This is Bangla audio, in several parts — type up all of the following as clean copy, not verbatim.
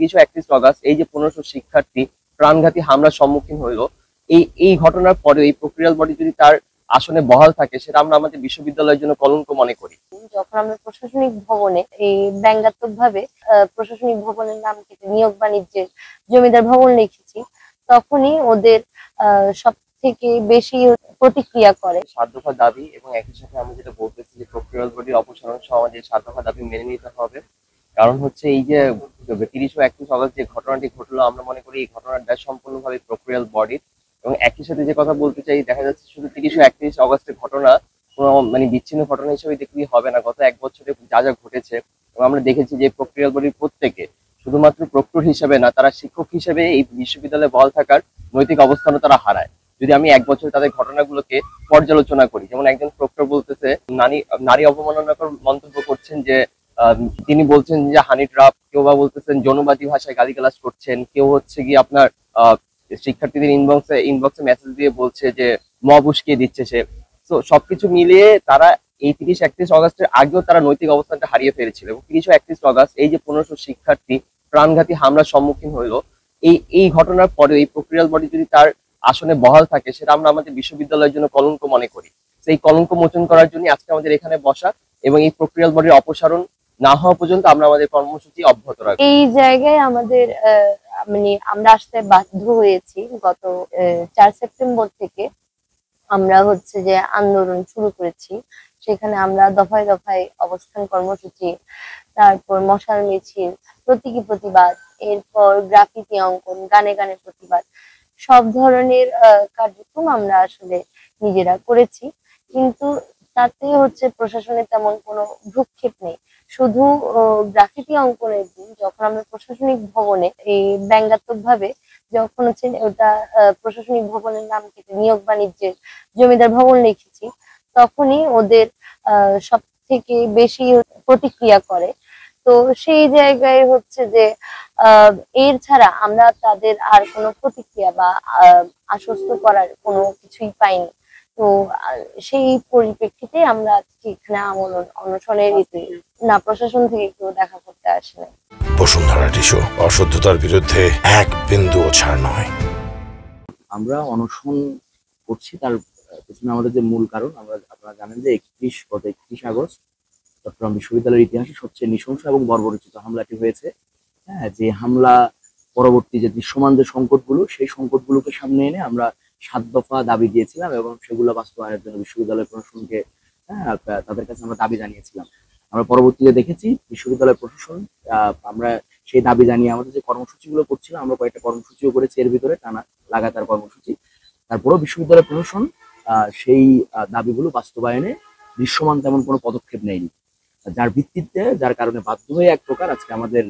30 ও 31 অগস্ট এই যে 1500 শিক্ষার্থী প্রাণঘাতী হামলার সম্মুখীন হইলো, এই ঘটনার পরে এই প্রক্রিয়াল বডি যদি তার আসনে বহাল থাকে, সেটা আমরা আমাদের বিশ্ববিদ্যালয়ের জন্য কলঙ্ক মনে করি। যখন আমরা প্রশাসনিক ভবনে এই ব্যঙ্গাত্মক ভাবে প্রশাসনিক ভবনের নাম কেটে নিয়োগ বাণিজ্যের জমিদার ভবন লিখেছি, তখনই ওদের সব থেকে বেশি প্রতিক্রিয়া করে। 7 দফা দাবি এবং একই সাথে আমি যেটা বলতেছি যে প্রক্রিয়াল বডির অপসারণ সহ আমাদের 7 দফা দাবি মেনে নিতে হবে। কারণ হচ্ছে এই যে 30 ও 31 অগস্ট যে ঘটনাটি ঘটলো, আমরা মনে করি এই ঘটনাটা সম্পূর্ণভাবে প্রক্রিয়াল বডির। এবং একই সাথে যে কথা বলতে চাই, দেখা যাচ্ছে শুধু 30 ও 31 অগস্টের ঘটনা কোনো মানে বিচ্ছিন্ন ঘটনা হিসেবে দেখলেই হবে না। গত এক বছরে যা যা ঘটেছে, এবং আমরা দেখেছি যে প্রক্রিয়াল বডির প্রত্যেকে শুধুমাত্র প্রক্টর হিসেবে না, তারা শিক্ষক হিসেবে এই বিশ্ববিদ্যালয়ে বহাল থাকার নৈতিক অবস্থানও তারা হারায়। যদি আমি এক বছর তাদের ঘটনাগুলোকে পর্যালোচনা করি, যেমন একজন প্রক্টর বলতেছে নারী অবমাননাকর মন্তব্য করছেন, যে তিনি বলছেন যে হানি ট্রাপ, কেউ বা বলতেছেন যৌনবাদী ভাষায় গালিগালাজ করছেন, কেউ হচ্ছে গিয়ে আপনার শিক্ষার্থীদের ইনবক্সে মেসেজ দিয়ে বলছে যে মব উস্কিয়ে দিচ্ছে সে। তো সবকিছু মিলিয়ে তারা এই 30-31 অগস্টের আগেও তারা নৈতিক অবস্থানটা হারিয়ে ফেলেছিল, এবং 30 ও 31 অগস্ট এই যে 1500 শিক্ষার্থী প্রাণঘাতী হামলার সম্মুখীন হইলো, এই ঘটনার পরে এই প্রক্রিয়াল বডি যদি তার আসনে বহাল থাকে, সেটা আমরা আমাদের বিশ্ববিদ্যালয়ের জন্য কলঙ্ক মনে করি। সেই কলঙ্ক মোচন করার জন্য আজকে আমাদের এখানে বসা, এবং এই প্রক্রিয়াল বডির অপসারণ না হওয়া পর্যন্ত আমরা আমাদের কর্মসূচি অব্যাহত রাখবো। এই জায়গায় আমাদের মানে আমরা আসতে বাধ্য হয়েছি। গত 4 সেপ্টেম্বর থেকে আমরা হচ্ছে যে আন্দোলন শুরু করেছি। সেখানে আমরা দফায় দফায় অবস্থান কর্মসূচি, তারপর মশাল মিছিল, প্রতীকী প্রতিবাদ, এরপর গ্রাফিতি অঙ্কন, গানে গানে প্রতিবাদ, সব ধরনের কার্যক্রম আমরা আসলে নিজেরা করেছি। কিন্তু তাতে হচ্ছে প্রশাসনের তেমন কোনো ভ্রুক্ষেপ নেই। শুধু গ্রাফিতি অঙ্কনের দিন যখন আমরা প্রশাসনিক ভবনে এই ব্যঙ্গাত্মক ভাবে যখন হচ্ছে ওটা প্রশাসনিক ভবনের নাম কেটে নিয়োগ বাণিজ্যের জমিদার ভবন লিখেছি, তখনই ওদের সব থেকে বেশি প্রতিক্রিয়া করে। তো সেই জায়গায় হচ্ছে যে এর ছাড়া আমরা তাদের আর কোনো প্রতিক্রিয়া বা আশ্বস্ত করার কোনো কিছুই পাইনি। তো সেই পরিপ্রেক্ষিতে আমরা আজকে এখানে অনশনের না, প্রশাসন থেকে কেউ দেখা করতে আসেনি। বসুন্ধরা টিস্যু, অশুদ্ধতার বিরুদ্ধে এক বিন্দুও ছাড় নয়। আমরা অনশন করছি, তার পেছনে আমাদের যে মূল কারণ, আপনারা জানেন যে গত 31 আগস্ট চট্টগ্রাম বিশ্ববিদ্যালয়ের ইতিহাসে সবচেয়ে নৃশংস এবং বর্বরোচিত হামলাটি হয়েছে। হ্যাঁ, যে হামলা পরবর্তী যে দৃশ্যমান যে সংকটগুলো, সেই সংকটগুলোকে সামনে এনে আমরা 7 দফা দাবি দিয়েছিলাম, এবং সেগুলো বাস্তবায়নের জন্য বিশ্ববিদ্যালয় প্রশাসনকে তাদের কাছে আমরা দাবি জানিয়েছিলাম। আমরা পরবর্তীতে দেখেছি বিশ্ববিদ্যালয় প্রশাসন, আমরা সেই দাবি জানিয়ে আমাদের যে কর্মসূচিগুলো করছিলাম, আমরা কয়েকটা কর্মসূচিও করেছি এর ভিতরে, টানা লাগাতার কর্মসূচি। তারপরেও বিশ্ববিদ্যালয় প্রশাসন সেই দাবিগুলো বাস্তবায়নে দৃশ্যমান তেমন কোনো পদক্ষেপ নেয়নি, যার ভিত্তিতে, যার কারণে বাধ্য হয়ে এক প্রকার আজকে আমাদের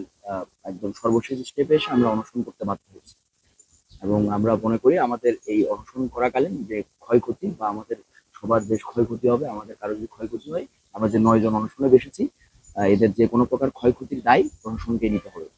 একদম সর্বশেষ স্টেপে এসে আমরা অনশন করতে বাধ্য হয়েছি। এবং আমরা মনে করি আমাদের এই অনশন করাকালীন যে ক্ষয়ক্ষতি বা আমাদের সবার যে ক্ষয়ক্ষতি হবে, আমাদের কারো যদি ক্ষয়ক্ষতি হয়, আমরা যে 9 জন অনশনে বসেছি, এদের যে কোনো প্রকার ক্ষয়ক্ষতির দায় প্রশাসনকে নিতে হবে।